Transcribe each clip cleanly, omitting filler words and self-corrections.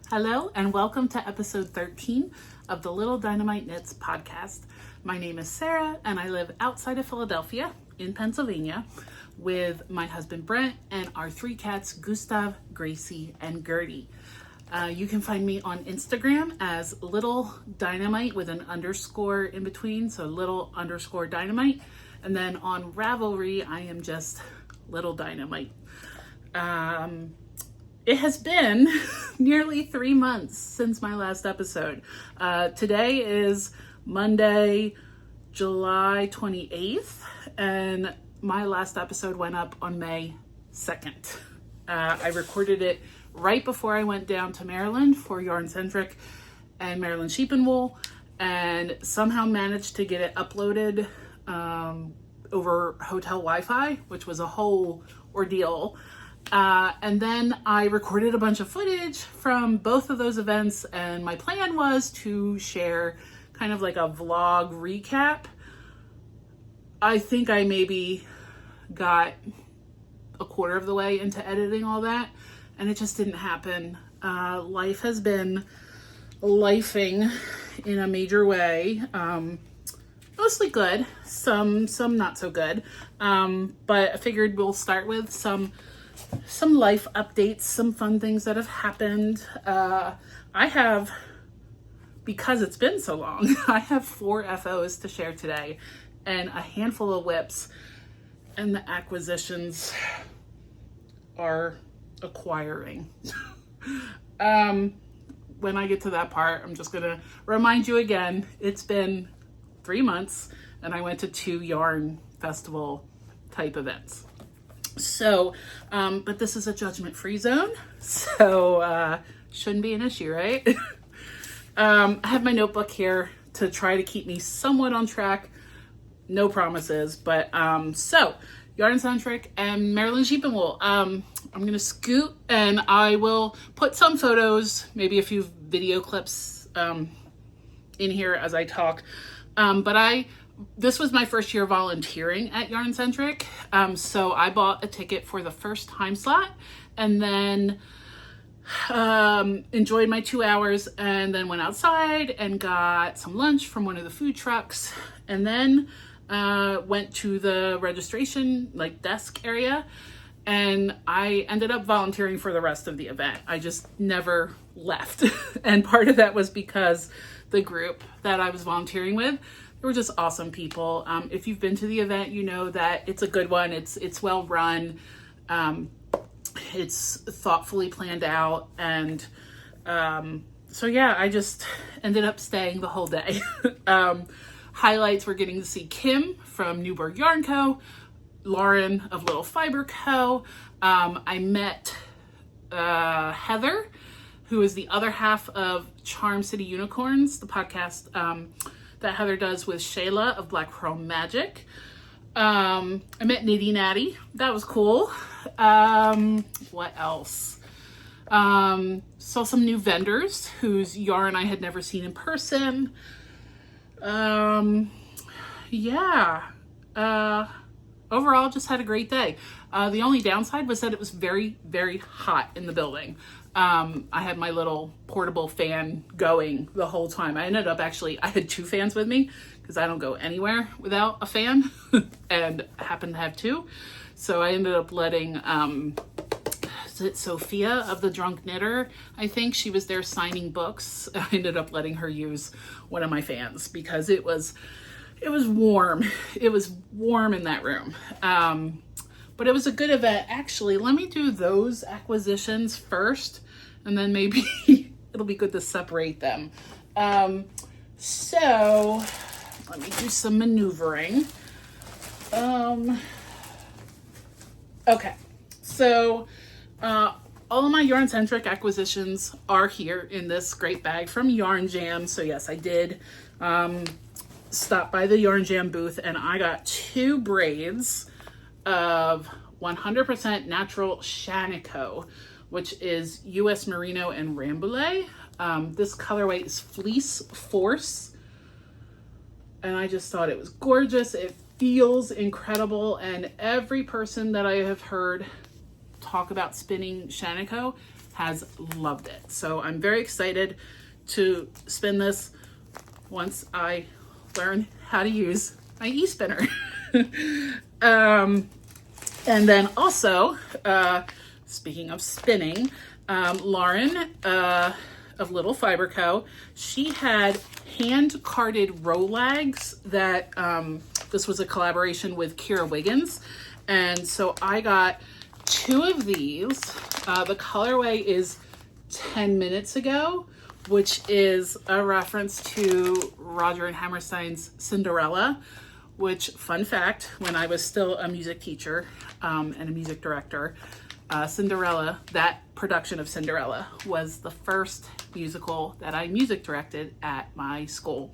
Hello and welcome to episode 13 of the Little Dynamite Knits podcast. My name is Sarah and I live outside of Philadelphia in Pennsylvania with my husband Brent and our three cats Gustav, Gracie, and Gertie. You can find me on Instagram as Little Dynamite with an underscore in between, so Little underscore Dynamite. And then on Ravelry, I am just Little Dynamite. It has been nearly 3 months since my last episode. Today is Monday, July 28th, and my last episode went up on May 2nd. I recorded it right before I went down to Maryland for Yarncentrick MD Sheep Wool, and somehow managed to get it uploaded over hotel Wi-Fi, which was a whole ordeal. And then I recorded a bunch of footage from both of those events, and my plan was to share kind of like a vlog recap. I think I maybe got a quarter of the way into editing all that, and it just didn't happen. Life has been lifing in a major way. Mostly good, some not so good. But I figured we'll start with some life updates, some fun things that have happened. I have, because it's been so long, I have 4 FOs to share today and a handful of whips, and the acquisitions are acquiring. When I get to that part, I'm just gonna remind you again, it's been 3 months and I went to 2 yarn festival type events. So, but this is a judgment-free zone, so shouldn't be an issue, right? I have my notebook here to try to keep me somewhat on track. No promises, but so Yarncentrick and MD Sheep Wool. I'm gonna scoot and I will put some photos, maybe a few video clips in here as I talk. But this was my first year volunteering at Yarncentrick, so I bought a ticket for the first time slot and then enjoyed my 2 hours, and then went outside and got some lunch from one of the food trucks, and then went to the registration desk area, and I ended up volunteering for the rest of the event. I just never left. And part of that was because the group that I was volunteering with, they were just awesome people. If you've been to the event, you know that it's a good one. It's well run. It's thoughtfully planned out. And so yeah, I just ended up staying the whole day. Highlights were getting to see Kim from Newburgh Yarn Co., Lauren of Little Fiber Co. I met Heather, who is the other half of Charm City Unicorns, the podcast that Heather does with Shayla of Black Chrome Magic. I met Nitty Natty. That was cool. What else? Saw some new vendors whose yarn I had never seen in person. Overall, just had a great day. The only downside was that it was very, very hot in the building. I had my little portable fan going the whole time. I had 2 fans with me because I don't go anywhere without a fan and I happen to have 2. So I ended up letting, is it Sophia of the Drunk Knitter? I think she was there signing books. I ended up letting her use one of my fans because it was warm. It was warm in that room. But it was a good event. Actually, let me do those acquisitions first, and then maybe it'll be good to separate them. So let me do some maneuvering. Okay, so all of my Yarncentrick acquisitions are here in this great bag from Yarn Jam. So yes, I did stop by the Yarn Jam booth, and I got 2 braids of 100% natural Shanico, which is US Merino and Rambouillet. This colorway is Fleece Force, and I just thought it was gorgeous. It feels incredible, and every person that I have heard talk about spinning Shanico has loved it. So I'm very excited to spin this once I learn how to use my e-spinner. And then also, speaking of spinning, Lauren of Little Fiber Co., she had hand-carded Rolags that this was a collaboration with Kira Wiggins. And so I got 2 of these. The colorway is 10 minutes ago, which is a reference to Roger and Hammerstein's Cinderella, which, fun fact, when I was still a music teacher and a music director, Cinderella, that production of Cinderella was the first musical that I music directed at my school.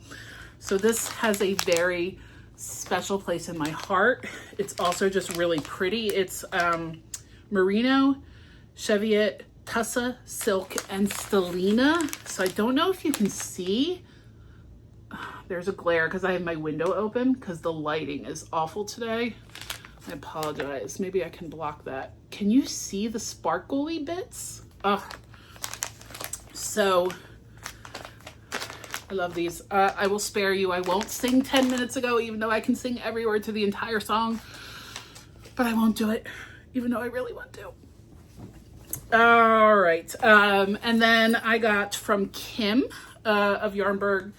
So this has a very special place in my heart. It's also just really pretty. It's merino, cheviot, tussa, silk, and stellina. So I don't know if you can see. There's a glare because I have my window open because the lighting is awful today. I apologize. Maybe I can block that. Can you see the sparkly bits? So I love these. I will spare you. I won't sing 10 minutes ago, even though I can sing every word to the entire song, but I won't do it, even though I really want to. All right. And then I got from Kim of Newberg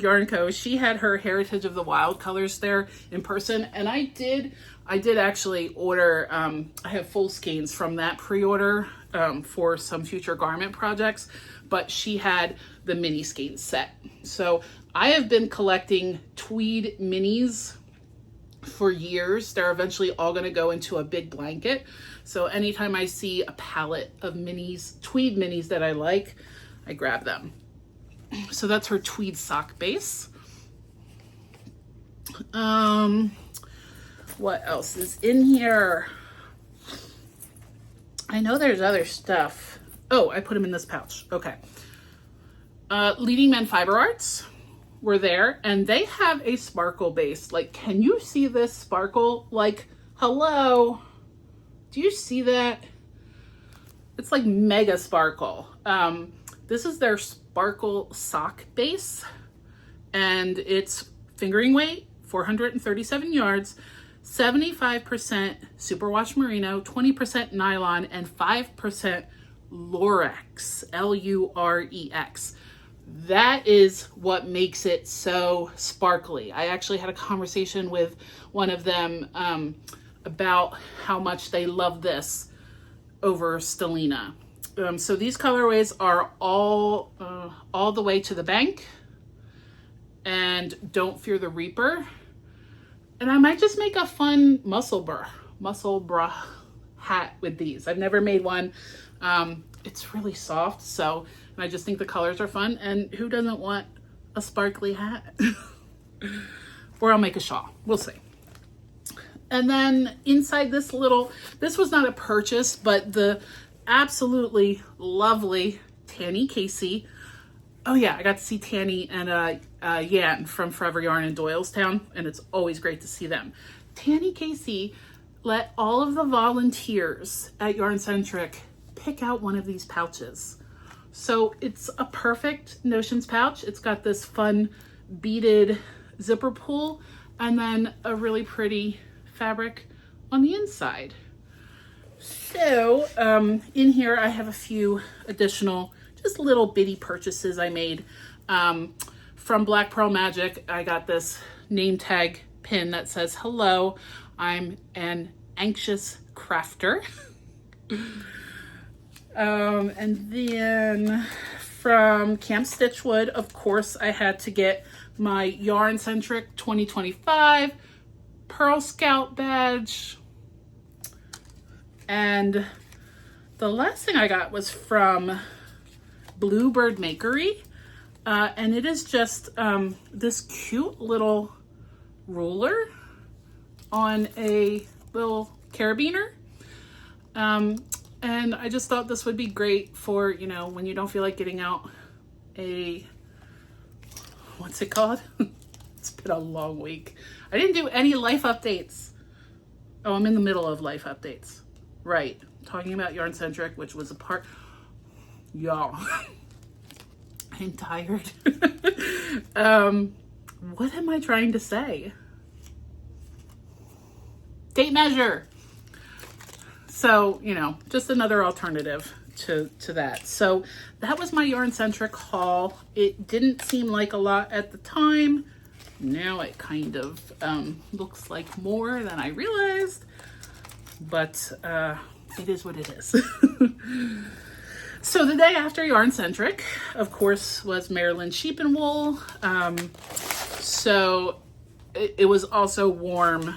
Yarn Co. She had her Heritage of the Wild colors there in person, and I did actually order. I have full skeins from that pre-order for some future garment projects, but she had the mini skein set. So I have been collecting tweed minis for years. They're eventually all going to go into a big blanket. So anytime I see a palette of minis, tweed minis that I like, I grab them. So that's her tweed sock base. What else is in here? I know there's other stuff. Oh, I put them in this pouch. Okay. Leading Men Fiber Arts were there, and they have a sparkle base. Like, can you see this sparkle? Like, hello? Do you see that? It's like mega sparkle. This is their sparkle sock base, and it's fingering weight, 437 yards, 75% superwash merino, 20% nylon, and 5% Lurex, L-U-R-E-X. That is what makes it so sparkly. I actually had a conversation with one of them about how much they love this over stellina. So these colorways are all the way to the bank, and Don't Fear the Reaper. And I might just make a fun muscle bra hat with these. I've never made one. It's really soft, so, and I just think the colors are fun, and who doesn't want a sparkly hat? Or I'll make a shawl, we'll see. And then inside this was not a purchase, but the absolutely lovely Tanny Casey. Oh yeah, I got to see Tanny and Yan from Forever Yarn in Doylestown, and it's always great to see them. Tanny Casey let all of the volunteers at Yarncentrick pick out one of these pouches. So it's a perfect Notions pouch. It's got this fun beaded zipper pull, and then a really pretty fabric on the inside. So in here I have a few additional just little bitty purchases I made. From Black Pearl Magic, I got this name tag pin that says, "Hello, I'm an anxious crafter." And then from Camp Stitchwood, of course, I had to get my Yarncentrick 2025 Pearl Scout badge. And the last thing I got was from Bluebird Makery. And it is just this cute little ruler on a little carabiner. And I just thought this would be great for, you know, when you don't feel like getting out a, what's it called? It's been a long week. I didn't do any life updates. Oh, I'm in the middle of life updates. Right. Talking about Yarncentrick, which was a part, y'all. I'm tired. What am I trying to say? Tape measure. So, you know, just another alternative to that. So that was my Yarncentrick haul. It didn't seem like a lot at the time. Now it kind of looks like more than I realized, but it is what it is. So the day after Yarncentrick, of course, was Maryland Sheep and Wool. So it was also warm.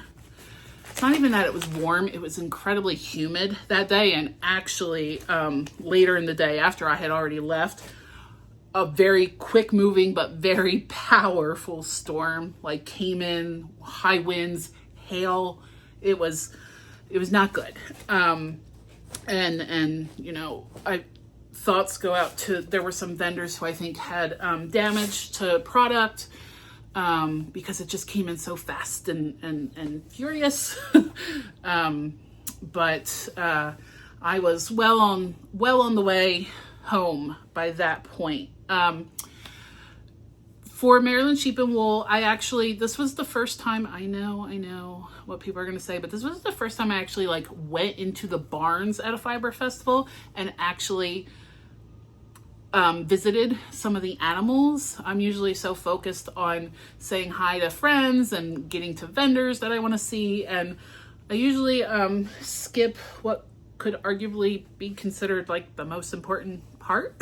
It's not even that it was warm, it was incredibly humid that day. And actually, later in the day, after I had already left, a very quick moving but very powerful storm like came in, high winds, hail. It was not good. And you know, thoughts go out to, there were some vendors who I think had damage to product because it just came in so fast and furious. But I was well on the way home by that point. For Maryland Sheep and Wool, this was the first time, I know what people are going to say, but this was the first time I actually like went into the barns at a fiber festival and actually visited some of the animals. I'm usually so focused on saying hi to friends and getting to vendors that I want to see, and I usually skip what could arguably be considered like the most important part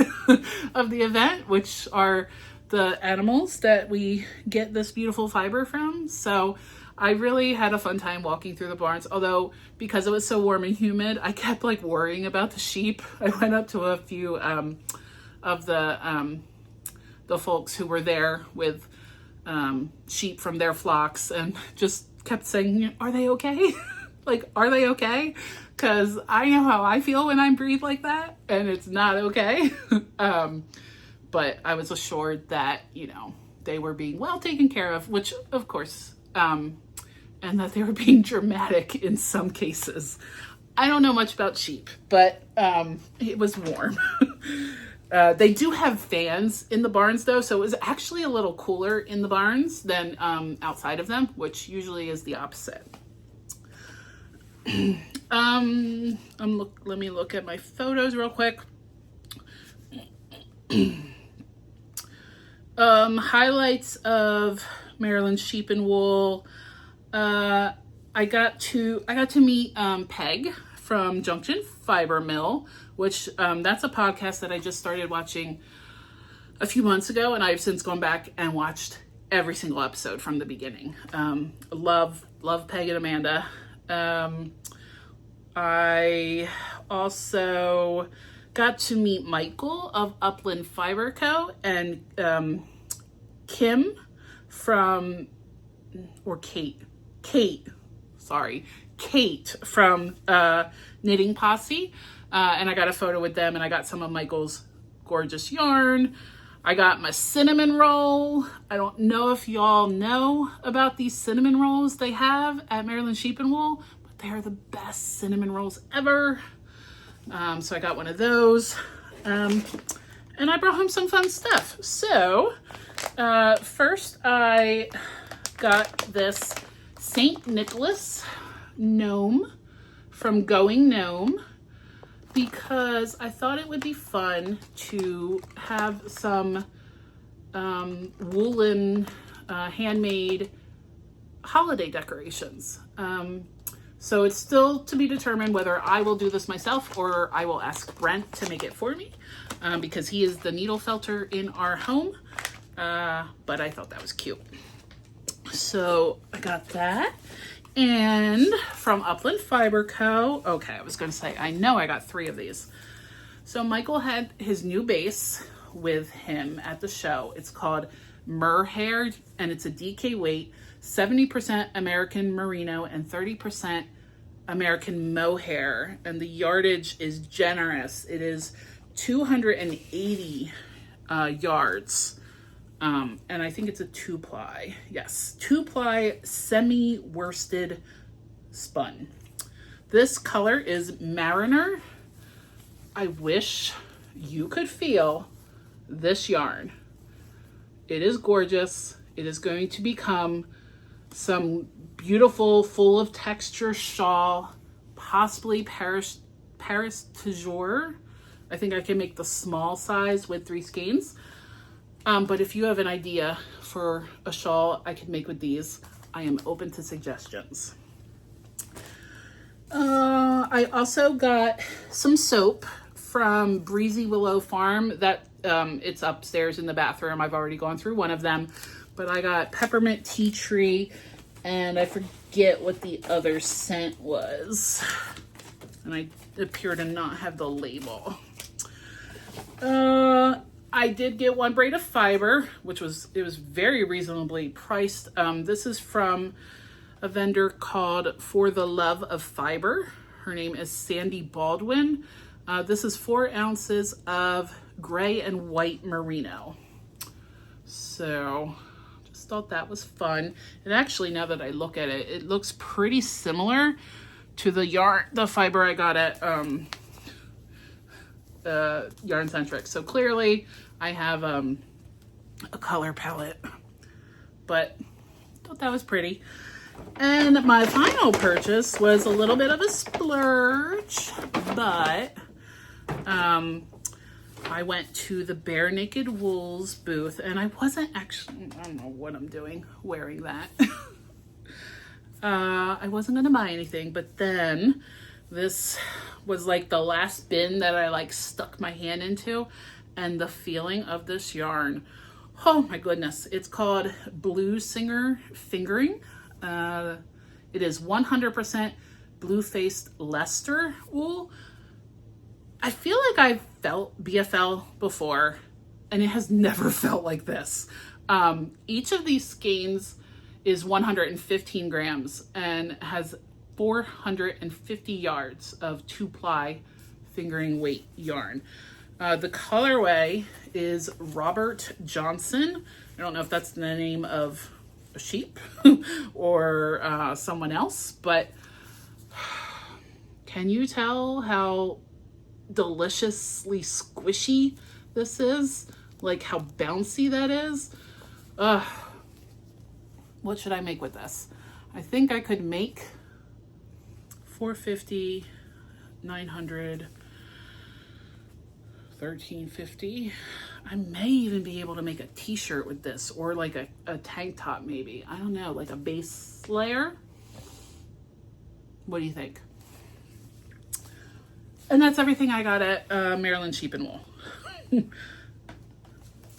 of the event, which are the animals that we get this beautiful fiber from. So I really had a fun time walking through the barns, although because it was so warm and humid, I kept like worrying about the sheep. I went up to a few of the folks who were there with sheep from their flocks and just kept saying, are they okay? Like, are they okay? Because I know how I feel when I breathe like that, and it's not okay. But I was assured that, you know, they were being well taken care of, which of course, and that they were being dramatic in some cases. I don't know much about sheep, but it was warm. They do have fans in the barns though, so it was actually a little cooler in the barns than outside of them, which usually is the opposite. Let me look at my photos real quick. Highlights of Maryland Sheep and Wool. I got to meet Peg from Junction Fiber Mill, which that's a podcast that I just started watching a few months ago, and I've since gone back and watched every single episode from the beginning. Love Peg and Amanda. I also got to meet Michael of Upland Fiber Co. and Kim from, or Kate from Knitting Posse. And I got a photo with them, and I got some of Michael's gorgeous yarn. I got my cinnamon roll. I don't know if y'all know about these cinnamon rolls they have at Maryland Sheep and Wool, but they are the best cinnamon rolls ever. So I got one of those. And I brought home some fun stuff. So first I got this St. Nicholas gnome from Going Gnome, because I thought it would be fun to have some woolen handmade holiday decorations. So it's still to be determined whether I will do this myself or I will ask Brent to make it for me, because he is the needle felter in our home. But I thought that was cute. So I got that. And from Upland Fiber Co. Okay, I was going to say, I know I got 3 of these. So Michael had his new base with him at the show. It's called Millar, and it's a DK weight, 70% American Merino and 30% American mohair. And the yardage is generous. It is 280 yards. And I think it's a 2-ply. Yes, 2-ply semi-worsted spun. This color is Mariner. I wish you could feel this yarn. It is gorgeous. It is going to become some beautiful, full of texture shawl, possibly Paris Toujours. I think I can make the small size with 3 skeins. But if you have an idea for a shawl I could make with these, I am open to suggestions. I also got some soap from Breezy Willow Farm. That it's upstairs in the bathroom. I've already gone through one of them. But I got Peppermint Tea Tree, and I forget what the other scent was. And I appear to not have the label. I did get 1 braid of fiber, which was very reasonably priced. This is from a vendor called For the Love of Fiber. Her name is Sandy Baldwin. This is 4 ounces of gray and white merino. So just thought that was fun. And actually, now that I look at it, it looks pretty similar to the fiber I got at Yarncentrick. So clearly I have a color palette, but thought that was pretty. And my final purchase was a little bit of a splurge, but I went to the Bare Naked Wools booth, and I wasn't actually, I don't know what I'm doing wearing that. I wasn't gonna buy anything, but then this was like the last bin that I like stuck my hand into, and the feeling of this yarn, oh my goodness. It's called Blue Singer Fingering. It is 100% blue-faced Leicester wool. I feel like I've felt BFL before, and it has never felt like this. Each of these skeins is 115 grams and has 450 yards of 2-ply fingering weight yarn. The colorway is Robert Johnson. I don't know if that's the name of a sheep or someone else, but can you tell how deliciously squishy this is? Like how bouncy that is? What should I make with this? I think I could make 450, 900, 1350. I may even be able to make a t-shirt with this, or like a tank top maybe. I don't know, like a base layer. What do you think? And that's everything I got at Maryland Sheep and Wool.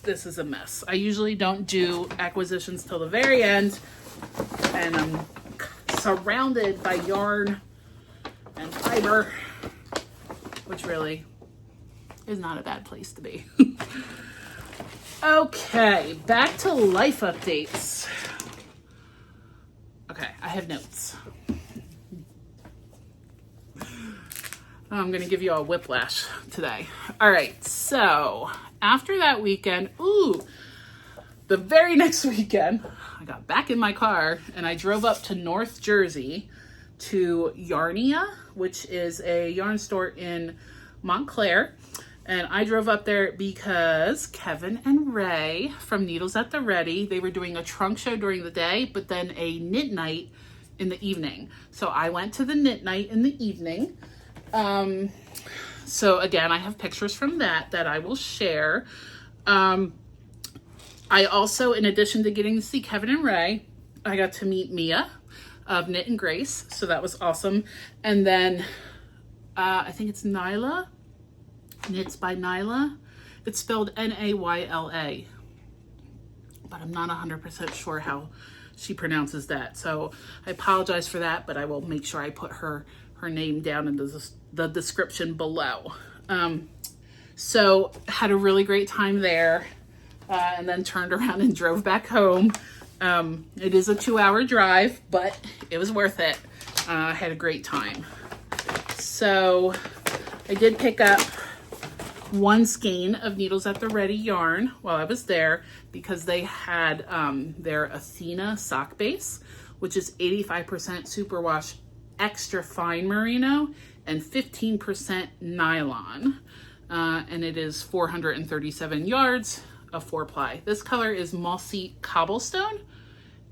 This is a mess. I usually don't do acquisitions till the very end, and I'm surrounded by yarn and fiber, which really is not a bad place to be. Okay, back to life updates. Okay, I have notes. I'm gonna give you a whiplash today. All right, so after that weekend, the very next weekend, I got back in my car and I drove up to North Jersey to Yarnia, which is a yarn store in Montclair. And I drove up there because Kevin and Ray from Needles at the Ready, they were doing a trunk show during the day, but then a knit night in the evening. So I went to the knit night in the evening. So again, I have pictures from that I will share. I also, in addition to getting to see Kevin and Ray, I got to meet Mia of Knit and Grace. So that was awesome. And then, I think it's Nyla, Knits by Nyla. It's spelled Nayla, but I'm not 100% sure how she pronounces that. So I apologize for that, but I will make sure I put her name down in the description below. So had a really great time there, and then turned around and drove back home. It is a 2-hour drive, but it was worth it. I had a great time. So I did pick up 1 skein of Needles at the Ready yarn while I was there, because they had their Athena sock base, which is 85% superwash extra fine merino and 15% nylon. And it is 437 yards of 4-ply. This color is Mossy Cobblestone.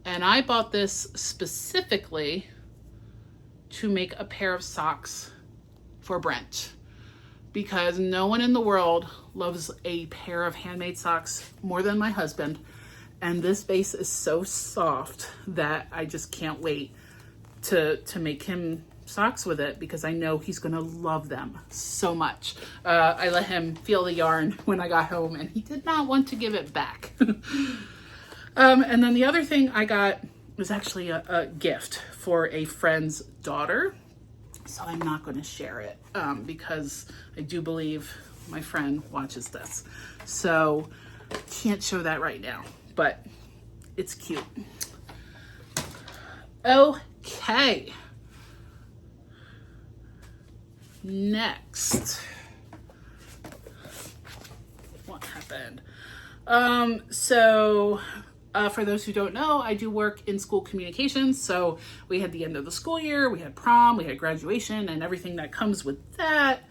And I bought this specifically to make a pair of socks for Brent, because no one in the world loves a pair of handmade socks more than my husband. And this base is so soft that I just can't wait to make him socks with it, because I know he's gonna love them so much. I let him feel the yarn when I got home and he did not want to give it back. And then the other thing I got was actually a gift for a friend's daughter. So I'm not going to share it because I do believe my friend watches this. So can't show that right now, but it's cute. Okay. Next. What happened? For those who don't know, I do work in school communications. So we had the end of the school year, we had prom, we had graduation, and everything that comes with that.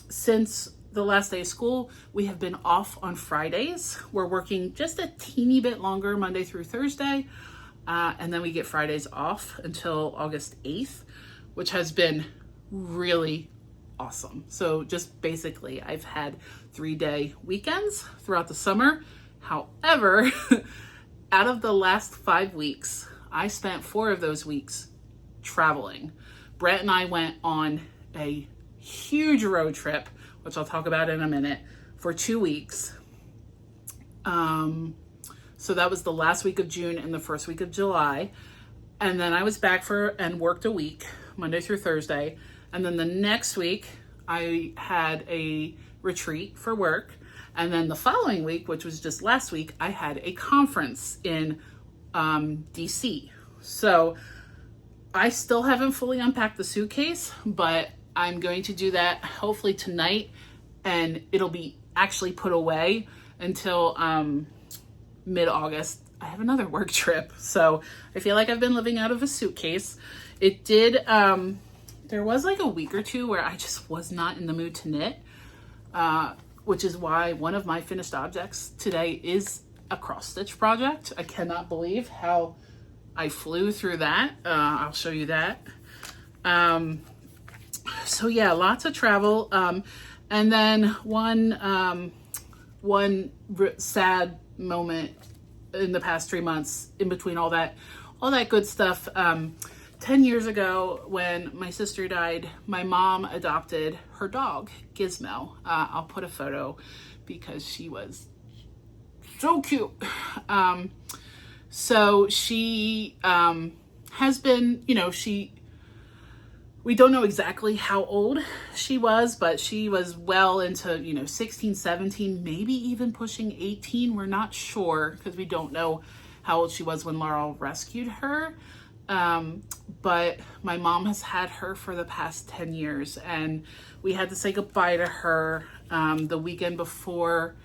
Since the last day of school, we have been off on Fridays. We're working just a teeny bit longer, Monday through Thursday. And then we get Fridays off until August 8th, which has been really awesome. So just basically, I've had 3-day weekends throughout the summer. However, out of the last 5 weeks, I spent 4 of those weeks traveling. Brett and I went on a huge road trip, which I'll talk about in a minute, for 2 weeks. So that was the last week of June and the first week of July. And then I was back and worked a week, Monday through Thursday. And then the next week, I had a retreat for work. And then the following week, which was just last week, I had a conference in DC. So I still haven't fully unpacked the suitcase, but I'm going to do that hopefully tonight, and it'll be actually put away until mid-August. I have another work trip, so I feel like I've been living out of a suitcase. It did, there was like a week or two where I just was not in the mood to knit, which is why one of my finished objects today is a cross stitch project. I cannot believe how I flew through that. I'll show you that. So yeah, lots of travel. And then one sad moment in the past 3 months in between all that good stuff. 10 years ago, when my sister died, my mom adopted her dog, Gizmo. I'll put a photo because she was so cute. So she has been, we don't know exactly how old she was, but she was well into, 16, 17, maybe even pushing 18. We're not sure because we don't know how old she was when Laurel rescued her. But my mom has had her for the past 10 years, and we had to say goodbye to her the weekend before,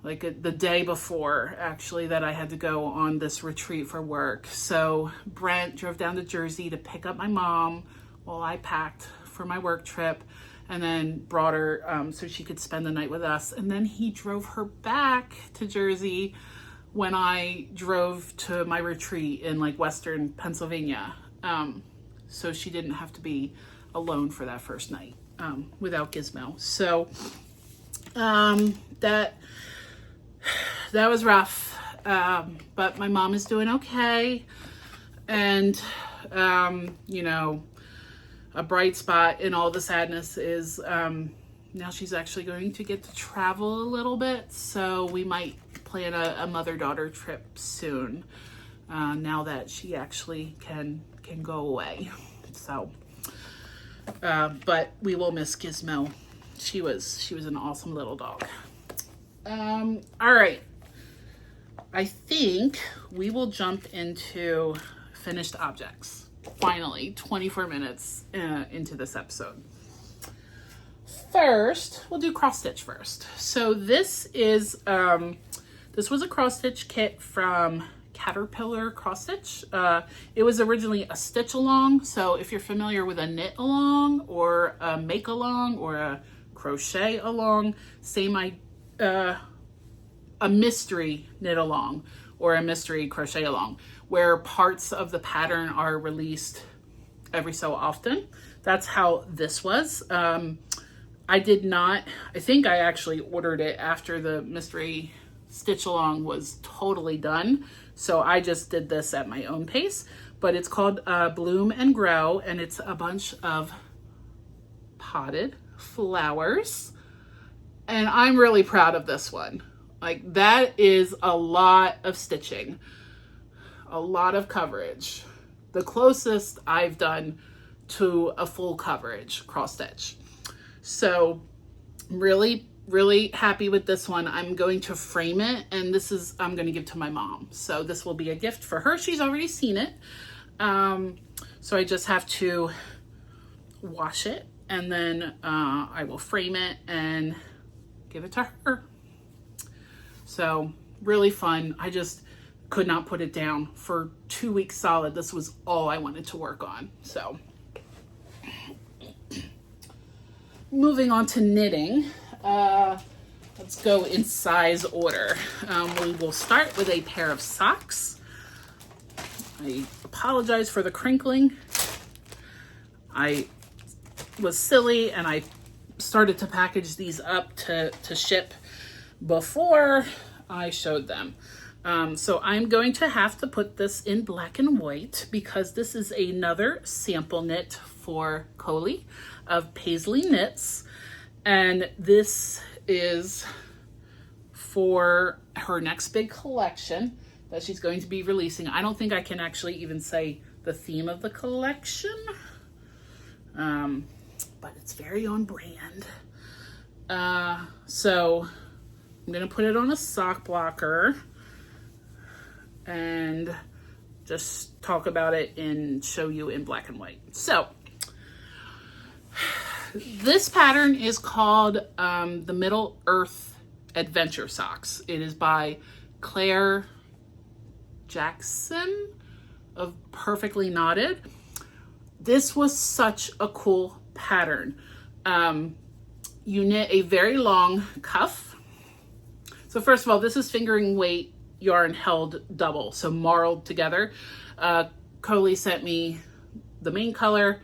the day before, actually, that I had to go on this retreat for work. So Brent drove down to Jersey to pick up my mom while I packed for my work trip, and then brought her so she could spend the night with us. And then he drove her back to Jersey when I drove to my retreat in Western Pennsylvania. So she didn't have to be alone for that first night without Gizmo. So that was rough. But my mom is doing okay. And, a bright spot in all the sadness is now she's actually going to get to travel a little bit. So we might plan a mother-daughter trip soon, now that she actually can go away. So, but we will miss Gizmo. She was an awesome little dog. All right. I think we will jump into finished objects. Finally, 24 minutes into this episode. First, we'll do cross stitch first. So this is, this was a cross stitch kit from caterpillar cross stitch. It was originally a stitch along. So if you're familiar with a knit along or a make along or a crochet along, a mystery knit along or a mystery crochet along, where parts of the pattern are released every so often. That's how this was. I think I actually ordered it after the mystery stitch along was totally done. So I just did this at my own pace, but it's called Bloom and Grow, and it's a bunch of potted flowers. And I'm really proud of this one. Like, that is a lot of stitching, a lot of coverage. The closest I've done to a full coverage cross stitch. So really, really happy with this one. I'm going to frame it, and I'm going to give to my mom. So this will be a gift for her. She's already seen it. So I just have to wash it, and then I will frame it and give it to her. So really fun. I just could not put it down for 2 weeks solid. This was all I wanted to work on. So moving on to knitting, let's go in size order. We will start with a pair of socks. I apologize for the crinkling. I was silly and I started to package these up to ship before I showed them. So I'm going to have to put this in black and white because this is another sample knit for Coley of Paisley Knits, and this is for her next big collection that she's going to be releasing. I don't think I can actually even say the theme of the collection, but it's very on brand. So I'm gonna put it on a sock blocker and just talk about it and show you in black and white. So this pattern is called the Middle Earth Adventure Socks. It is by Claire Jackson of Perfectly Knotted. This was such a cool pattern. You knit a very long cuff. So first of all, this is fingering weight yarn held double, so marled together. Coley sent me the main color,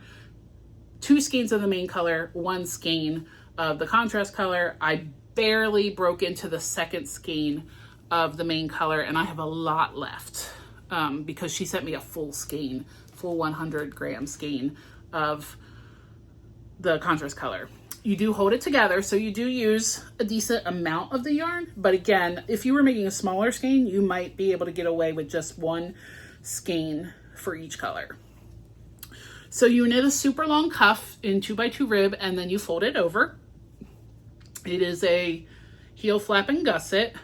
2 skeins of the main color, 1 skein of the contrast color. I barely broke into the second skein of the main color, and I have a lot left because she sent me a full skein, full 100-gram skein of the contrast color. You do hold it together, so you do use a decent amount of the yarn. But again, if you were making a smaller skein, you might be able to get away with just 1 skein for each color. So you knit a super long cuff in 2x2 rib, and then you fold it over. It is a heel flap and gusset,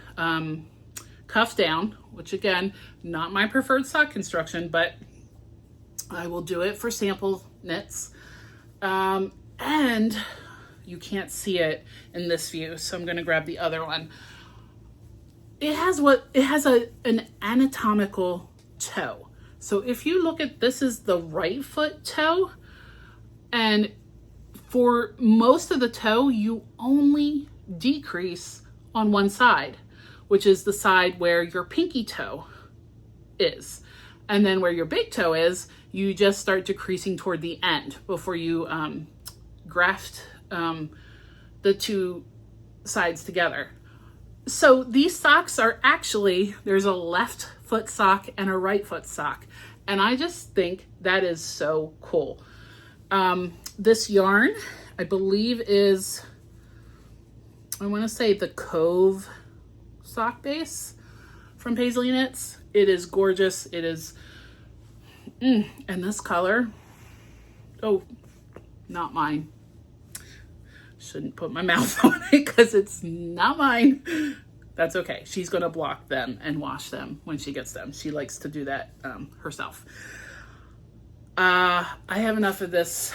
cuff down, which again, not my preferred sock construction, but I will do it for sample knits. And you can't see it in this view, so I'm going to grab the other one. It has an anatomical toe. So if you look at, this is the right foot toe, and for most of the toe, you only decrease on one side, which is the side where your pinky toe is. And then where your big toe is, you just start decreasing toward the end before you graft the 2 sides together. So these socks are actually, there's a left foot sock and a right foot sock. And I just think that is so cool. This yarn, I believe is, I want to say the Cove sock base from Paisley Knits. It is gorgeous. It is, and this color, oh, not mine. Shouldn't put my mouth on it because it's not mine. That's okay. She's going to block them and wash them when she gets them. She likes to do that herself. I have enough of this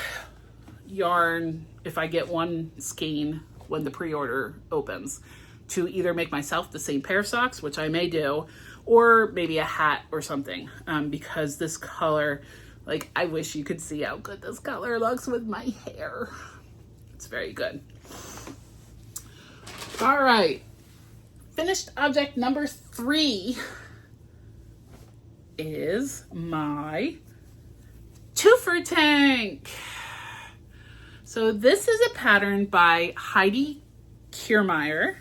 yarn, if I get 1 skein when the pre-order opens, to either make myself the same pair of socks, which I may do, or maybe a hat or something, because this color, like, I wish you could see how good this color looks with my hair. It's very good. All right, finished object number 3 is my Twofer tank. So this is a pattern by Heidi Kirrmaier.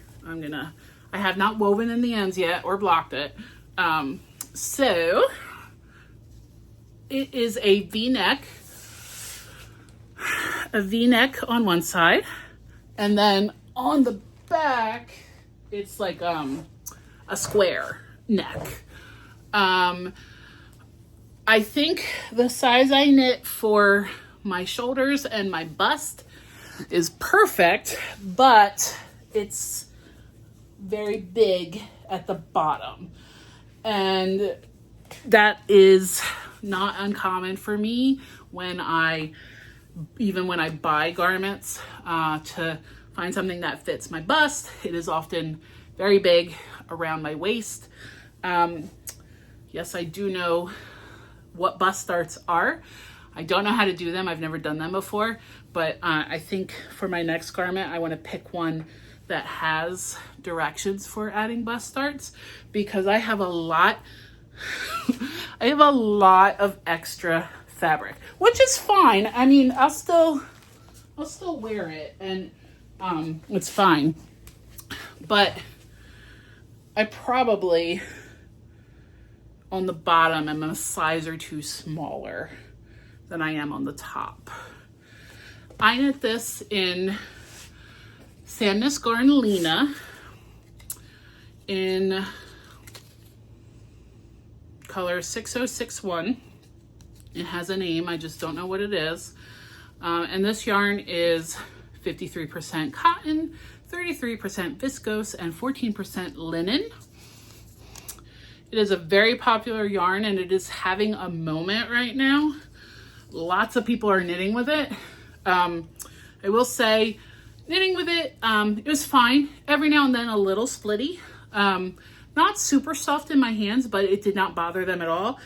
I have not woven in the ends yet or blocked it. So it is a V-neck on one side, and then on the back, it's like a square neck. I think the size I knit for my shoulders and my bust is perfect, but it's very big at the bottom. And that is not uncommon for me even when I buy garments to find something that fits my bust. It is often very big around my waist. Yes, I do know what bust starts are. I don't know how to do them. I've never done them before, but I think for my next garment, I want to pick one that has directions for adding bust starts, because I have a lot of extra fabric, which is fine. I mean, I'll still wear it, and it's fine. But I probably on the bottom am a size or 2 smaller than I am on the top. I knit this in Sandnes Garn Lena in color 6061. It has a name, I just don't know what it is. And this yarn is 53% cotton, 33% viscose, and 14% linen. It is a very popular yarn, and it is having a moment right now. Lots of people are knitting with it. I will say, knitting with it, it was fine. Every now and then a little splitty. Not super soft in my hands, but it did not bother them at all.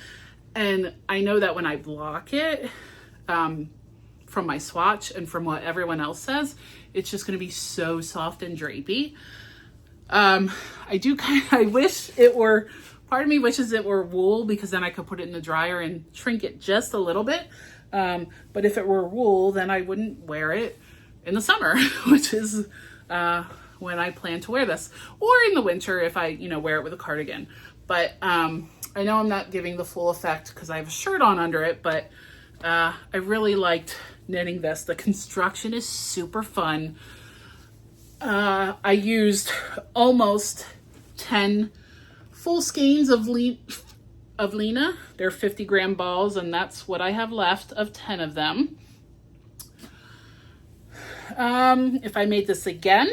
And I know that when I block it, from my swatch and from what everyone else says, it's just going to be so soft and drapey. I wish it were, part of me wishes it were wool, because then I could put it in the dryer and shrink it just a little bit. But if it were wool, then I wouldn't wear it in the summer, which is when I plan to wear this, or in the winter if I, wear it with a cardigan. But I know I'm not giving the full effect because I have a shirt on under it, but I really liked knitting this. The construction is super fun. I used almost 10 full skeins of Lena. They're 50-gram balls, and that's what I have left of 10 of them. If I made this again,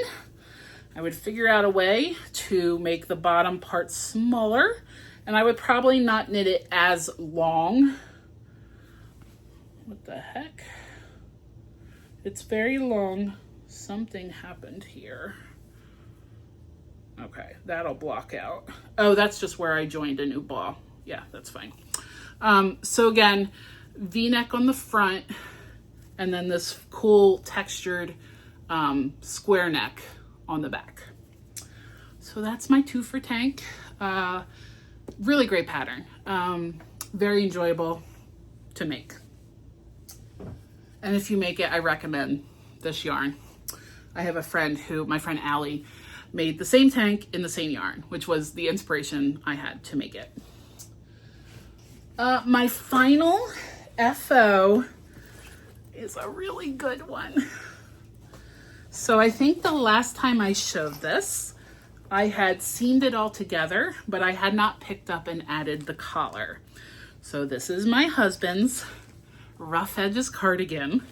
I would figure out a way to make the bottom part smaller, and I would probably not knit it as long. What the heck? It's very long. Something happened here. Okay, that'll block out. Oh, that's just where I joined a new ball. Yeah, that's fine. So again, V-neck on the front, and then this cool textured square neck on the back. So that's my Twofer tank. Really great pattern. Very enjoyable to make. And if you make it, I recommend this yarn. I have a friend my friend Allie, made the same tank in the same yarn, which was the inspiration I had to make it. My final FO is a really good one. So I think the last time I showed this, I had seamed it all together, but I had not picked up and added the collar. So this is my husband's Rough Edges cardigan,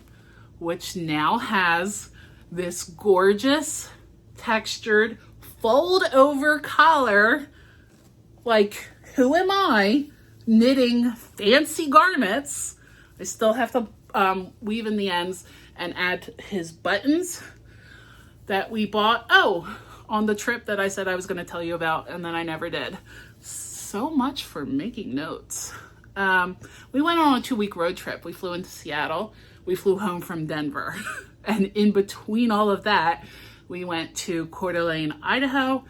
which now has this gorgeous textured fold over collar. Like, who am I knitting fancy garments? I still have to weave in the ends and add his buttons that we bought on the trip that I said I was going to tell you about, and then I never did. so much for making notes. We went on a 2-week road trip. We flew into Seattle. We flew home from Denver. And in between all of that, we went to Coeur d'Alene, Idaho,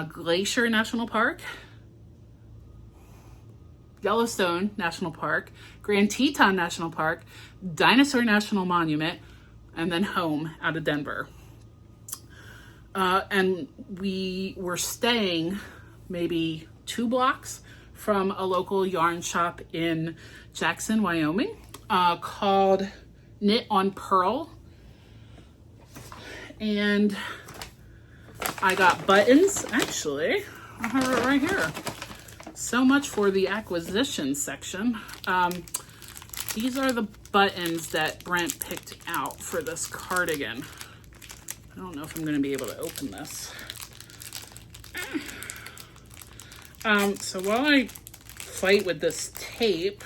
Glacier National Park, Yellowstone National Park, Grand Teton National Park, Dinosaur National Monument, and then home out of Denver. And we were staying maybe 2 blocks from a local yarn shop in Jackson, Wyoming, called Knit on Pearl. And I got buttons. Actually, I have it right here. So much for the acquisition section. These are the buttons that Brent picked out for this cardigan. I don't know if I'm going to be able to open this. So while I fight with this tape,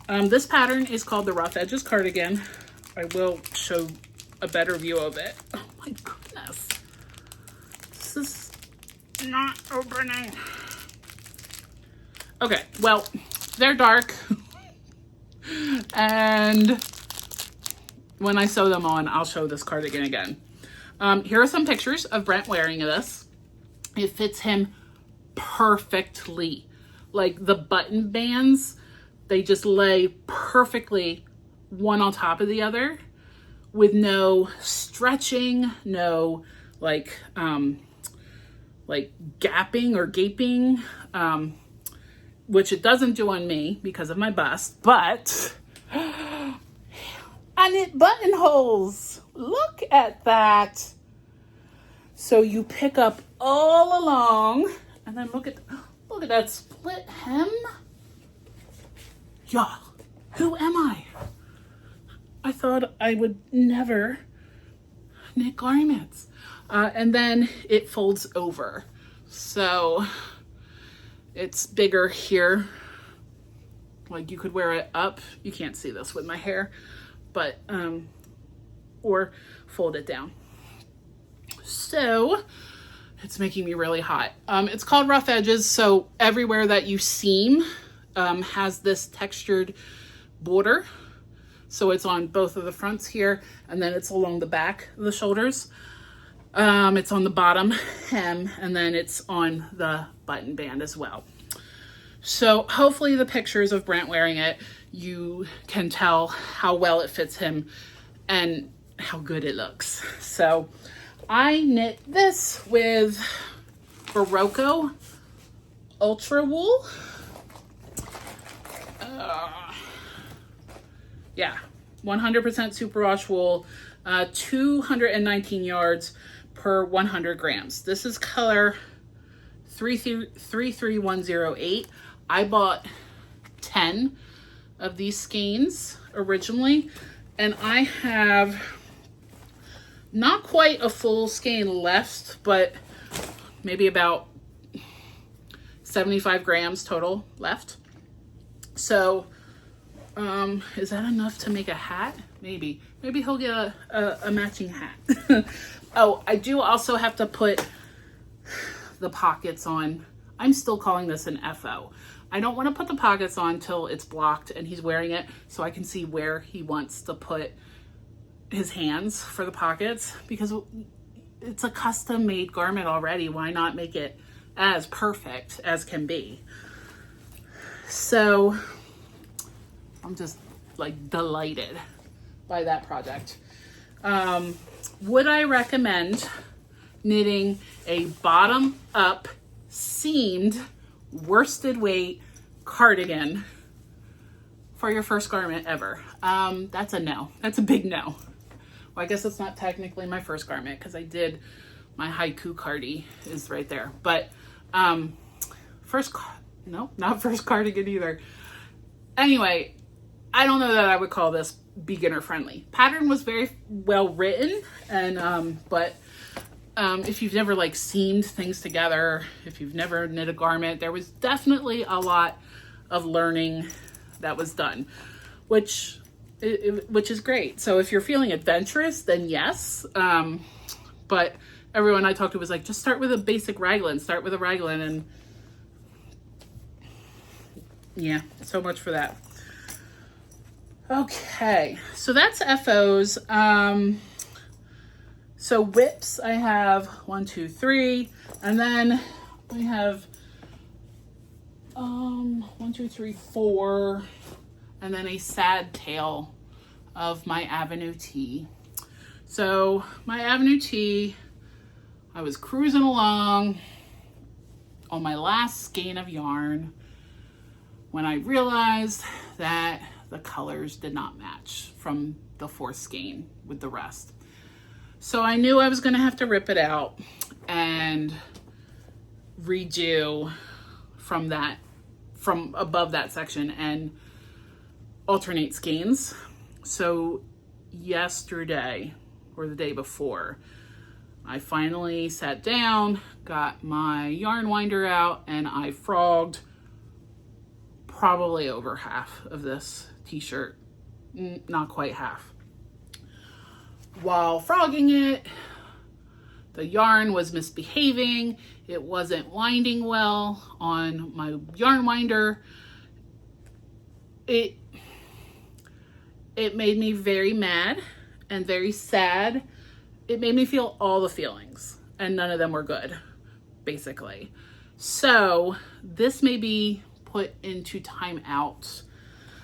this pattern is called the Rough Edges Cardigan. I will show a better view of it. Oh my goodness. This is not opening. Okay, well, they're dark. And when I sew them on, I'll show this cardigan again. Here are some pictures of Brent wearing this. It fits him perfectly. Like the button bands, they just lay perfectly one on top of the other with no stretching, no like gapping or gaping, which it doesn't do on me because of my bust, but I knit buttonholes. Look at that. So you pick up all along, and then look at that split hem. Y'all, who am I? I thought I would never knit garments. And then it folds over. So it's bigger here. Like you could wear it up. You can't see this with my hair, but, or fold it down. So it's making me really hot. It's called Rough Edges. So everywhere that you seam has this textured border. So it's on both of the fronts here, and then it's along the back of the shoulders. It's on the bottom hem, and then it's on the button band as well. So hopefully the pictures of Brent wearing it, you can tell how well it fits him and how good it looks. So I knit this with Barocco Ultra Wool. Yeah, 100% superwash wool, 219 yards per 100 grams. This is color 33108. I bought 10 of these skeins originally, and I have not quite a full skein left, but maybe about 75 grams total left. So is that enough to make a hat? Maybe he'll get a matching hat. Oh, I do also have to put the pockets on. I'm still calling this an FO. I don't want to put the pockets on till it's blocked and he's wearing it, so I can see where he wants to put his hands for the pockets, because it's a custom made garment already. Why not make it as perfect as can be? So I'm just like delighted by that project. Would I recommend knitting a bottom up seamed worsted weight cardigan for your first garment ever? That's a no. That's a big no. Well, I guess it's not technically my first garment because I did my haiku cardi is right there, but not first cardigan either. Anyway, I don't know that I would call this beginner friendly. Pattern was very well written, and but if you've never like seamed things together, if you've never knit a garment, there was definitely a lot of learning that was done, which is great. So if you're feeling adventurous, then yes. But everyone I talked to was like, just start with a basic raglan, start with a raglan, Yeah, so much for that. Okay, so that's FOs. So whips, I have 1, 2, 3, and then I have 1, 2, 3, 4, and then a sad tale of my Avenue T. So my Avenue T, I was cruising along on my last skein of yarn when I realized that the colors did not match from the 4th skein with the rest. So I knew I was going to have to rip it out and redo from above that section and alternate skeins. So yesterday or the day before, I finally sat down, got my yarn winder out, and I frogged probably over half of this t-shirt, not quite half. While frogging it, the yarn was misbehaving. It wasn't winding well on my yarn winder. It made me very mad and very sad. It made me feel all the feelings, and none of them were good, basically. So this may be put into timeout,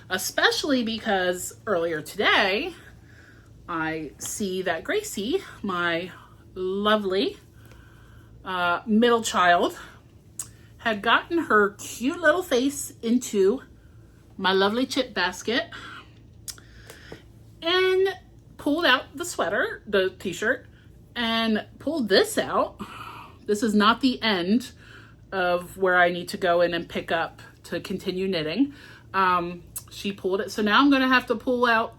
especially because earlier today, I see that Gracie, my lovely middle child, had gotten her cute little face into my lovely chip basket and pulled out the sweater, the t-shirt, and pulled this out. This is not the end of where I need to go in and pick up to continue knitting. She pulled it, so now I'm going to have to pull out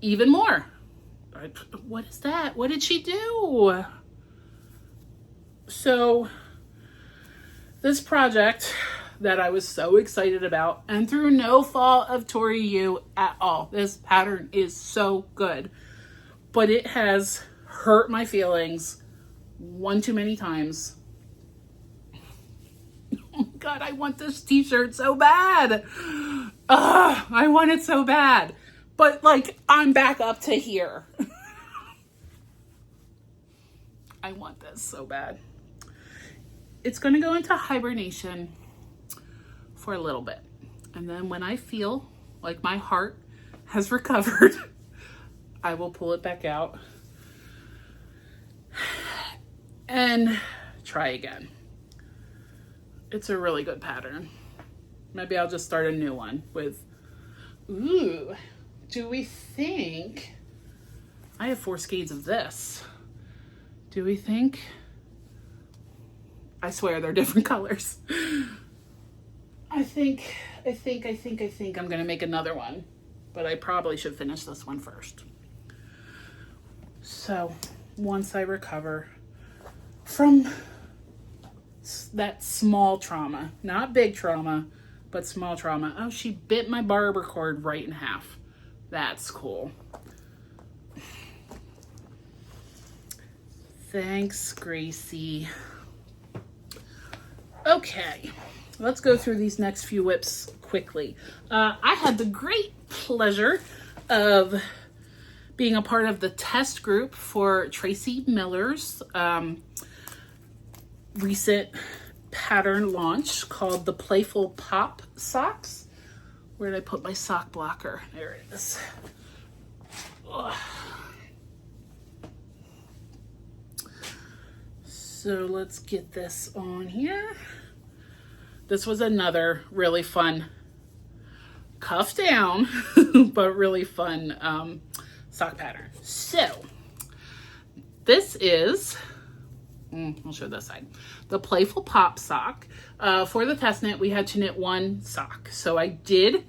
even more. What is that? What did she do? So this project that I was so excited about, and through no fault of Tori you at all, this pattern is so good, but it has hurt my feelings one too many times. Oh my God, I want this t-shirt so bad. I want it so bad. But like, I'm back up to here. I want this so bad. It's going to go into hibernation for a little bit. And then when I feel like my heart has recovered, I will pull it back out and try again. It's a really good pattern. Maybe I'll just start a new one with, ooh, do we think, I have 4 skeins of this. Do we think, I swear they're different colors. I think I'm gonna make another one, but I probably should finish this one first. So once I recover from that small trauma, not big trauma, but small trauma. Oh, she bit my barber cord right in half. That's cool. Thanks, Gracie. Okay, let's go through these next few whips quickly. I had the great pleasure of being a part of the test group for Tracie Millar's recent pattern launch called the Playful Pop Socks. Where did I put my sock blocker? There it is. Ugh. So let's get this on here. This was another really fun, cuff down, but really fun sock pattern. So this is, I'll show this side, the Playful Pop sock. For the test knit, we had to knit 1 sock. So I did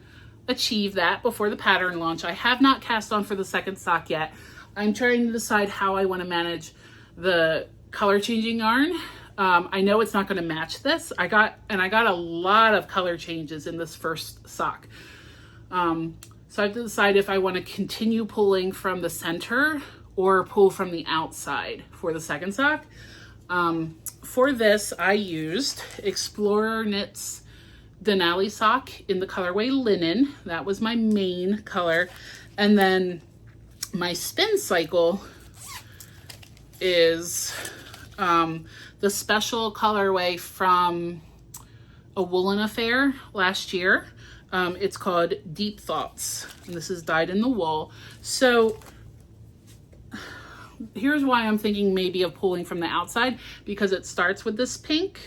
achieve that before the pattern launch. I have not cast on for the second sock yet. I'm trying to decide how I want to manage the color changing yarn. I know it's not going to match this. I got a lot of color changes in this first sock. So I have to decide if I want to continue pulling from the center or pull from the outside for the second sock. For this, I used Explorer Knits Denali sock in the colorway Linen. That was my main color. And then my spin cycle is the special colorway from a Woolen Affair last year. It's called Deep Thoughts, and this is dyed in the wool. So here's why I'm thinking maybe of pulling from the outside, because it starts with this pink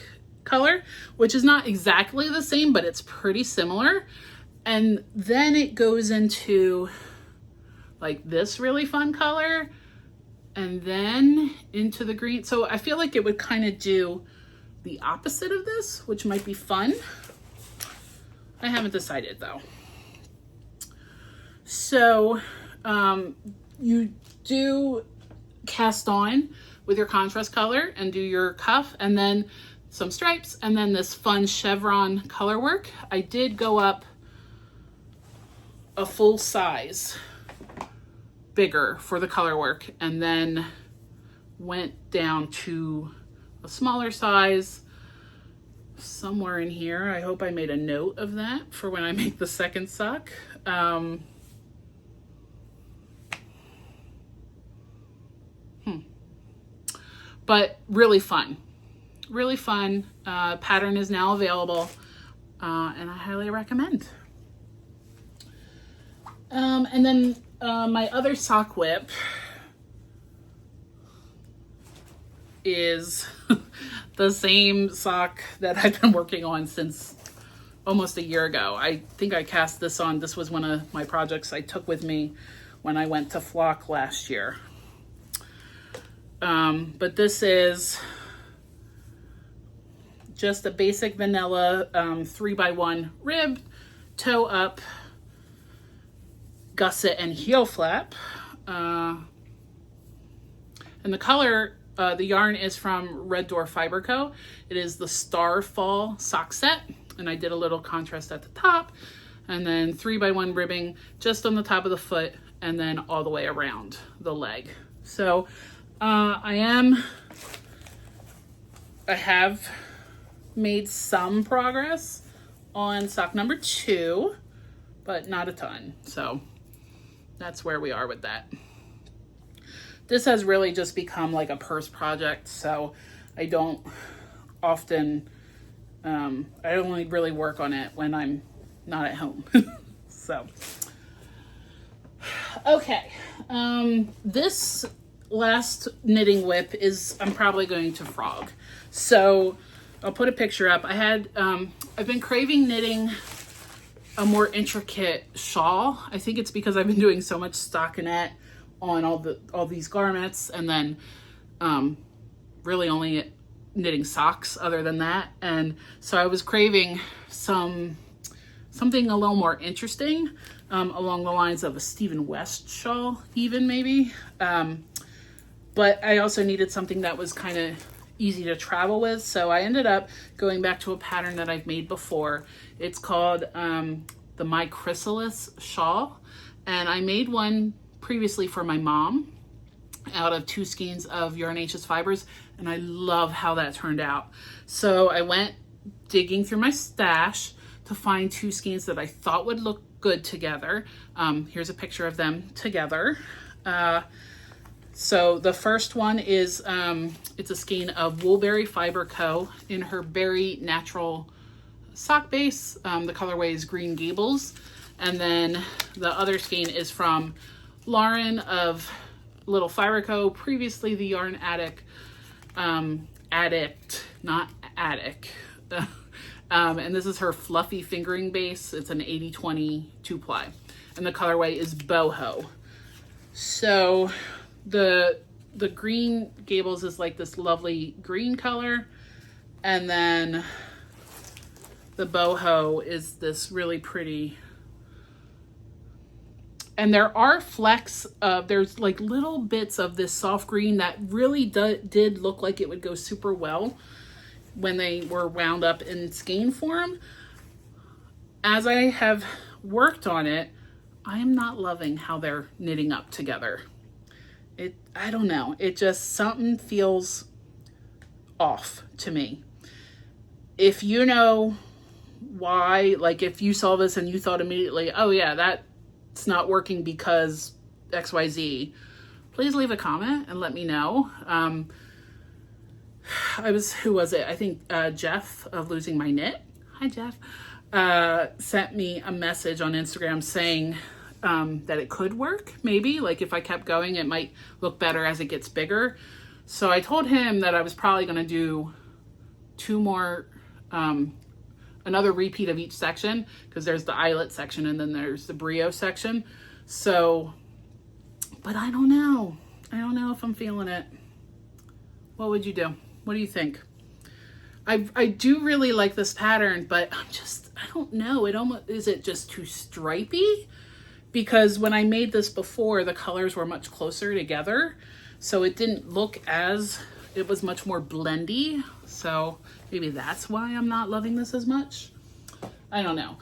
color, which is not exactly the same, but it's pretty similar. And then it goes into like this really fun color, and then into the green. So I feel like it would kind of do the opposite of this, which might be fun. I haven't decided though. So you do cast on with your contrast color and do your cuff, and then some stripes, and then this fun chevron color work. I did go up a full size bigger for the color work, and then went down to a smaller size somewhere in here. I hope I made a note of that for when I make the second sock. But really fun. Really fun. Pattern is now available, and I highly recommend. And then my other sock whip is the same sock that I've been working on since almost a year ago. I think I cast this on. This was one of my projects I took with me when I went to Flock last year. But this is just a basic vanilla 3x1 rib, toe up, gusset, and heel flap. And the color, the yarn is from Red Door Fiber Co. It is the Starfall sock set, and I did a little contrast at the top, and then 3x1 ribbing just on the top of the foot, and then all the way around the leg. So I have made some progress on sock number 2, but not a ton. So that's where we are with that. This has really just become like a purse project, so I don't often, I only really work on it when I'm not at home. So, okay. This last knitting whip is, I'm probably going to frog. So I'll put a picture up. I had, I've been craving knitting a more intricate shawl. I think it's because I've been doing so much stockinette on all these garments, and then really only knitting socks other than that. And so I was craving something a little more interesting, along the lines of a Stephen West shawl, even maybe. But I also needed something that was kind of easy to travel with. So I ended up going back to a pattern that I've made before. It's called the My Chrysalis shawl. And I made one previously for my mom out of 2 skeins of Yarncentrick fibers, and I love how that turned out. So I went digging through my stash to find 2 skeins that I thought would look good together. Here's a picture of them together. So the first one is, it's a skein of Woolberry Fiber Co. in her Berry Natural sock base. The colorway is Green Gables. And then the other skein is from Lauren of Little Fiber Co., previously the Yarn Addict, not Attic. And this is her fluffy fingering base. It's an 80-20 2-ply. And the colorway is Boho. So the Green Gables is like this lovely green color. And then the Boho is this really pretty. And there are flecks of, there's like little bits of this soft green that really did look like it would go super well when they were wound up in skein form. As I have worked on it, I am not loving how they're knitting up together. I don't know. It just, something feels off to me. If you know why, like if you saw this and you thought immediately, oh yeah, that's not working because XYZ, please leave a comment and let me know. Who was it? I think Jeff of Losing My Knit. Hi, Jeff. Sent me a message on Instagram saying that it could work, maybe. Like if I kept going, it might look better as it gets bigger. So I told him that I was probably going to do 2 more, another repeat of each section, because there's the eyelet section and then there's the brio section. So, but I don't know. I don't know if I'm feeling it. What would you do? What do you think? I do really like this pattern, but I don't know. Is it just too stripy? Because when I made this before, the colors were much closer together. So it didn't look it was much more blendy. So maybe that's why I'm not loving this as much. I don't know.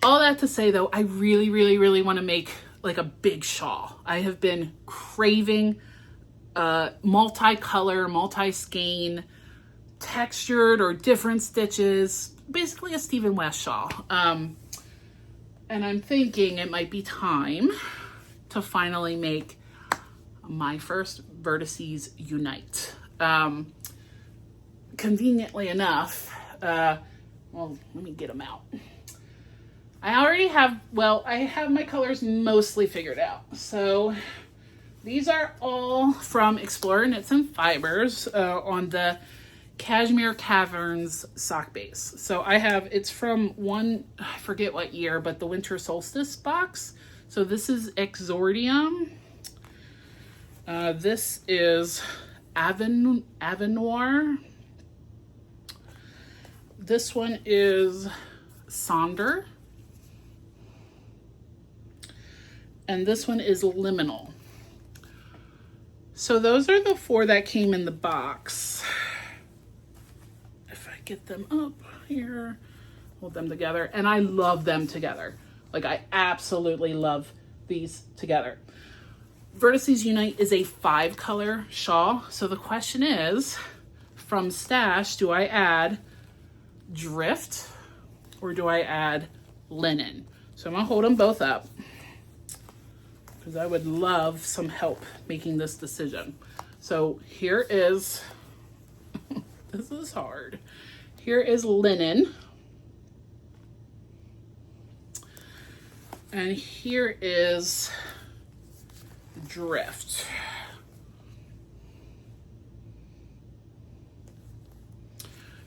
All that to say though, I really, really, really want to make like a big shawl. I have been craving multicolor, multi-skein, textured or different stitches, basically a Stephen West shawl. And I'm thinking it might be time to finally make my first Vertices Unite. Conveniently enough, well, let me get them out. I already have, I have my colors mostly figured out. So these are all from Explorer Knits and Fibers on the Cashmere Caverns sock base. So I have, it's from I forget what year, but the Winter Solstice box. So this is Exordium. This is Avenoir. This one is Sonder. And this one is Liminal. So those are the 4 that came in the box. If I get them up here, hold them together. And I love them together. Like I absolutely love these together. Vertices Unite is a 5-color shawl. So the question is, from stash, do I add drift or do I add linen? So I'm gonna hold them both up because I would love some help making this decision. So here is, this is hard. Here is linen. And here is drift.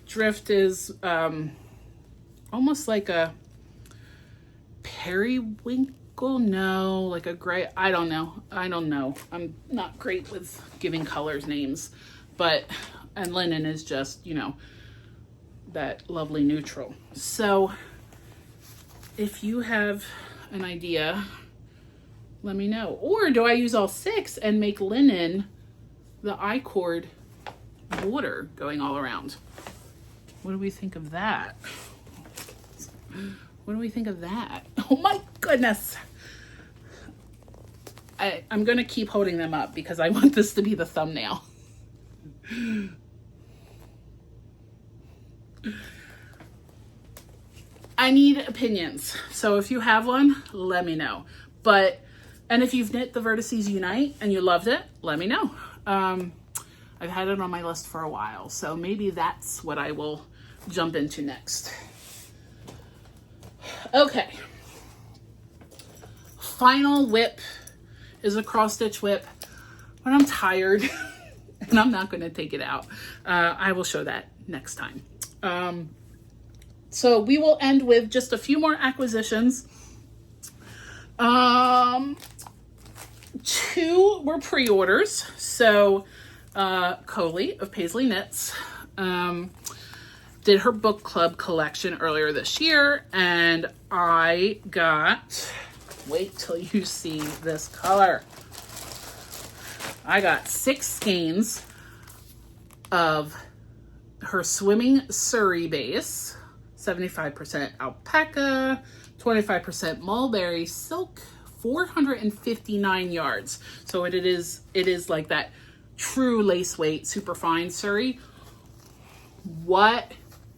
Drift is almost like a periwinkle, no, like a gray, I don't know. I'm not great with giving colors names, and linen is just, you know, that lovely neutral. So if you have an idea, let me know. Or do I use all 6 and make linen the I-cord border going all around? What do we think of that? What do we think of that? Oh my goodness. I'm going to keep holding them up because I want this to be the thumbnail. I need opinions. So if you have one, let me know. And if you've knit the Vertices Unite and you loved it, let me know. I've had it on my list for a while, so maybe that's what I will jump into next. Okay. Final whip is a cross stitch whip, but I'm tired and I'm not going to take it out. I will show that next time. So we will end with just a few more acquisitions. 2 were pre-orders. So Coley of Paisley Knits did her book club collection earlier this year, and I got, wait till you see this color. I got 6 skeins of her Swimming Surrey base, 75% alpaca, 25% mulberry silk, 459 yards. So it is like that true lace weight, super fine Surrey.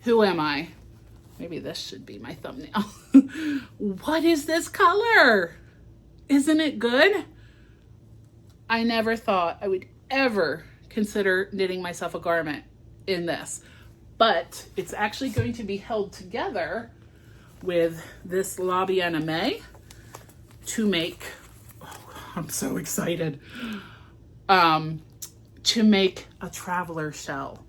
Who am I? Maybe this should be my thumbnail. What is this color? Isn't it good? I never thought I would ever consider knitting myself a garment in this, but it's actually going to be held together with this Lavanya to make, oh, I'm so excited, to make a traveler shell,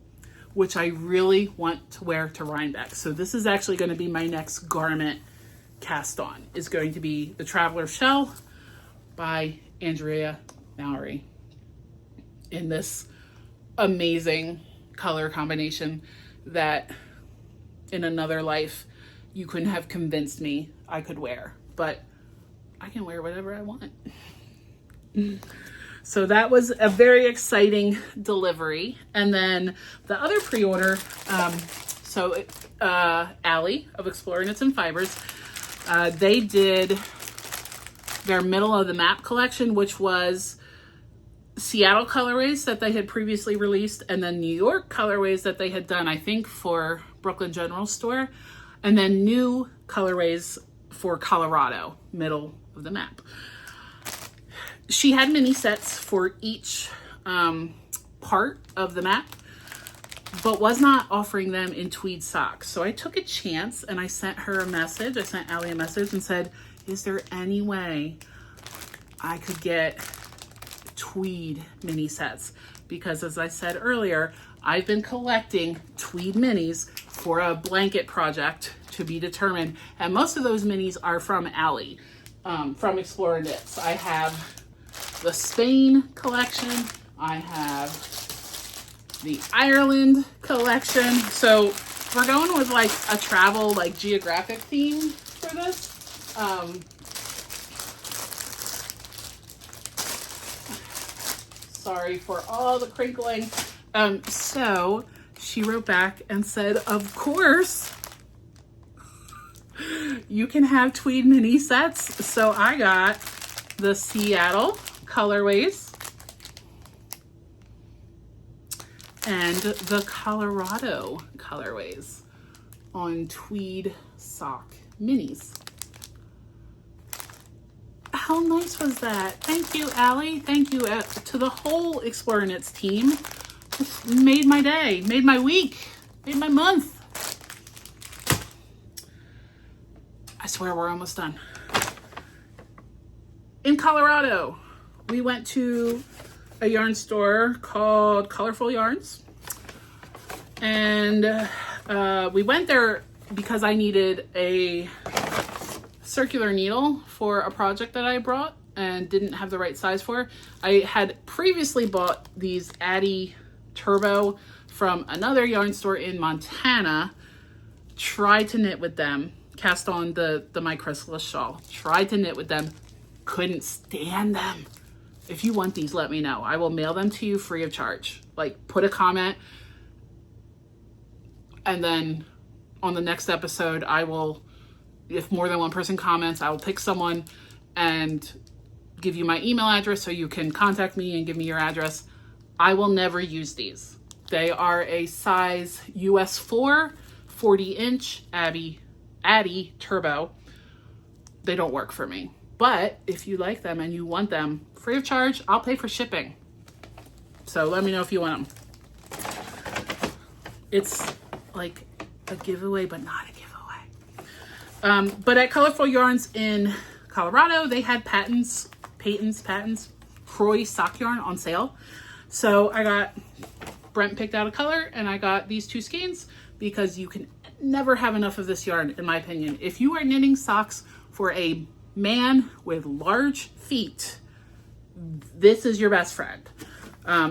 which I really want to wear to Rhinebeck. So this is actually going to be my next garment cast on, is going to be the traveler shell by Andrea Mallory in this amazing color combination that in another life you couldn't have convinced me I could wear, but I can wear whatever I want. So that was a very exciting delivery. And then the other pre-order, Allie of Explorer Knits and Fibers, they did their middle of the map collection, which was Seattle colorways that they had previously released, and then New York colorways that they had done, I think, for Brooklyn General Store, and then new colorways for Colorado, middle of the map. She had mini sets for each part of the map, but was not offering them in tweed socks. So I took a chance and I sent her a message. I sent Allie a message and said, is there any way I could get tweed mini sets? Because as I said earlier, I've been collecting tweed minis for a blanket project to be determined. And most of those minis are from Allie, from Explorer Knits. I have the Spain collection. I have the Ireland collection. So we're going with like a travel, like geographic theme for this. Sorry for all the crinkling. So she wrote back and said, of course, you can have tweed mini sets. So I got the Seattle colorways and the Colorado colorways on tweed sock minis. How nice was that? Thank you, Allie. Thank you to the whole Explorer Knits team. This made my day, made my week, made my month. I swear we're almost done. In Colorado, we went to a yarn store called Colorful Yarns. And we went there because I needed a circular needle for a project that I brought and didn't have the right size for. I had previously bought these Addy Turbo from another yarn store in Montana, tried to knit with them, cast on the my Chrysalis shawl, tried to knit with them, couldn't stand them. If you want these, let me know. I will mail them to you free of charge. Like, put a comment, and then on the next episode, I will, if more than one person comments, I will pick someone and give you my email address so you can contact me and give me your address. I will never use these. They are a size US 4, 40-inch Addy Turbo. They don't work for me. But if you like them and you want them free of charge, I'll pay for shipping. So let me know if you want them. It's like a giveaway, but not a giveaway. But at Colorful Yarns in Colorado, they had Patton's Croy sock yarn on sale. So Brent picked out a color and I got these two skeins because you can never have enough of this yarn, in my opinion. If you are knitting socks for a man with large feet, this is your best friend.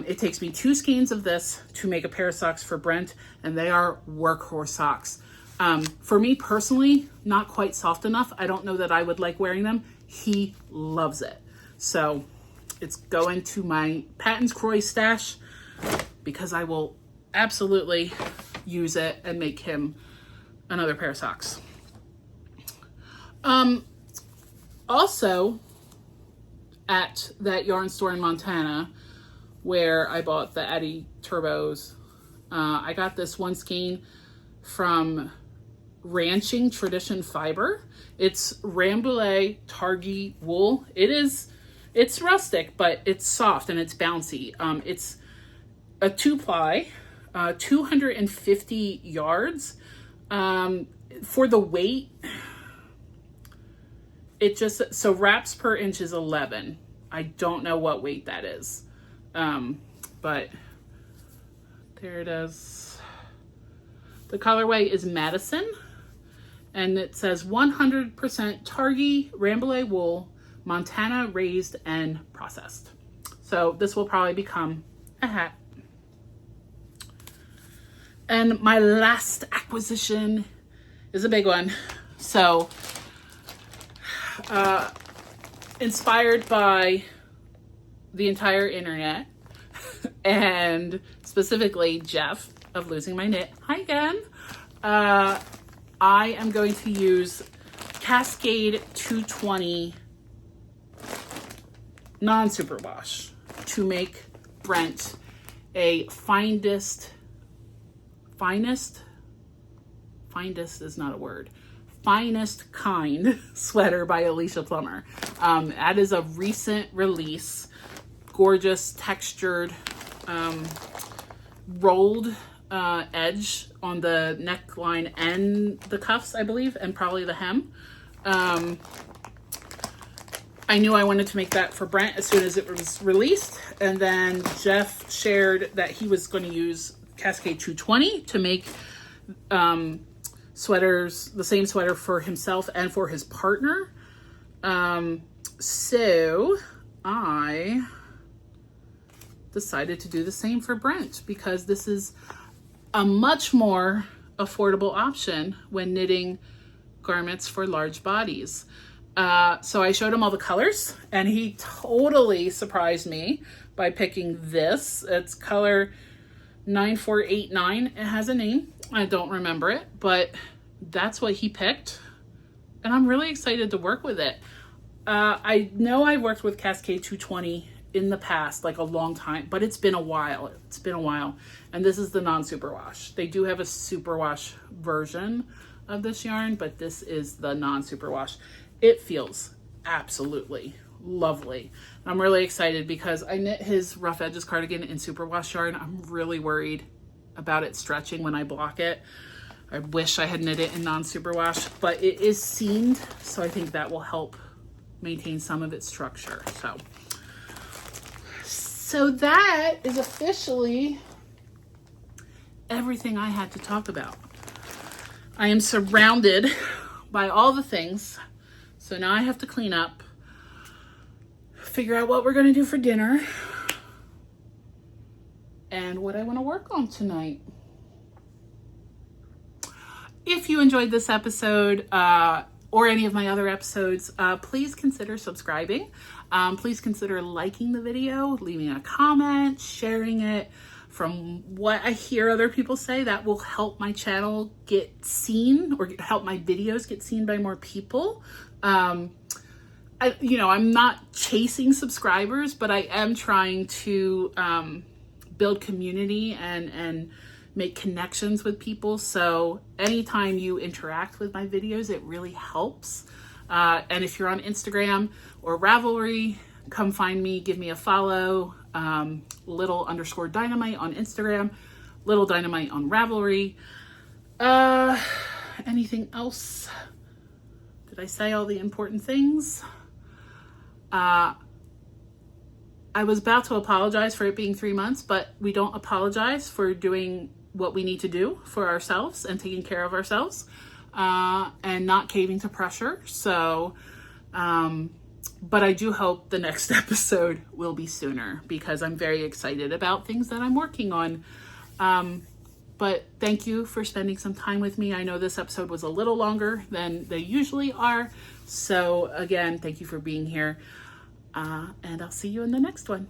It takes me 2 skeins of this to make a pair of socks for Brent, and they are workhorse socks. For me personally, not quite soft enough. I don't know that I would like wearing them. He loves it. So it's going to my Patton's Croy stash because I will absolutely use it and make him another pair of socks. Also, at that yarn store in Montana where I bought the Addy Turbos, I got this one skein from Ranching Tradition fiber. It's Rambouillet Targhee wool. It's rustic, but it's soft and it's bouncy. It's a 2-ply, 250 yards. For the weight, so wraps per inch is 11. I don't know what weight that is. But there it is. The colorway is Madison, and it says 100% Targhee Rambouillet wool, Montana raised and processed. So this will probably become a hat. And my last acquisition is a big one. So, inspired by the entire internet and specifically Jeff of Losing My Knit. Hi again. I am going to use Cascade 220 non-superwash to make Brent a finest is not a word, finest kind sweater by Alicia Plummer. That is a recent release, gorgeous textured rolled edge on the neckline and the cuffs, I believe, and probably the hem. I knew I wanted to make that for Brent as soon as it was released, and then Jeff shared that he was going to use Cascade 220 to make sweaters, the same sweater for himself and for his partner. So I decided to do the same for Brent because this is a much more affordable option when knitting garments for large bodies. So I showed him all the colors and he totally surprised me by picking this. It's color 9489. It has a name. I don't remember it, but that's what he picked. And I'm really excited to work with it. I know I worked with Cascade 220 in the past, like a long time, but it's been a while. And this is the non-superwash. They do have a superwash version of this yarn, but this is the non-superwash. It feels absolutely lovely. I'm really excited because I knit his Rough Edges cardigan in superwash yarn. I'm really worried about it stretching when I block it. I wish I had knit it in non-superwash, but it is seamed, so I think that will help maintain some of its structure. So that is officially everything I had to talk about. I am surrounded by all the things. So now I have to clean up, figure out what we're going to do for dinner, and what I want to work on tonight. If you enjoyed this episode or any of my other episodes, please consider subscribing. Please consider liking the video, leaving a comment, sharing it. From what I hear other people say, that will help my channel get seen or help my videos get seen by more people. I'm not chasing subscribers, but I am trying to build community and make connections with people. So anytime you interact with my videos, it really helps. And if you're on Instagram or Ravelry, come find me, give me a follow. _Dynamite on Instagram, Little Dynamite on Ravelry. Anything else? Did I say all the important things? I was about to apologize for it being 3 months, but we don't apologize for doing what we need to do for ourselves and taking care of ourselves, and not caving to pressure. So, but I do hope the next episode will be sooner because I'm very excited about things that I'm working on. But thank you for spending some time with me. I know this episode was a little longer than they usually are. So again, thank you for being here. And I'll see you in the next one.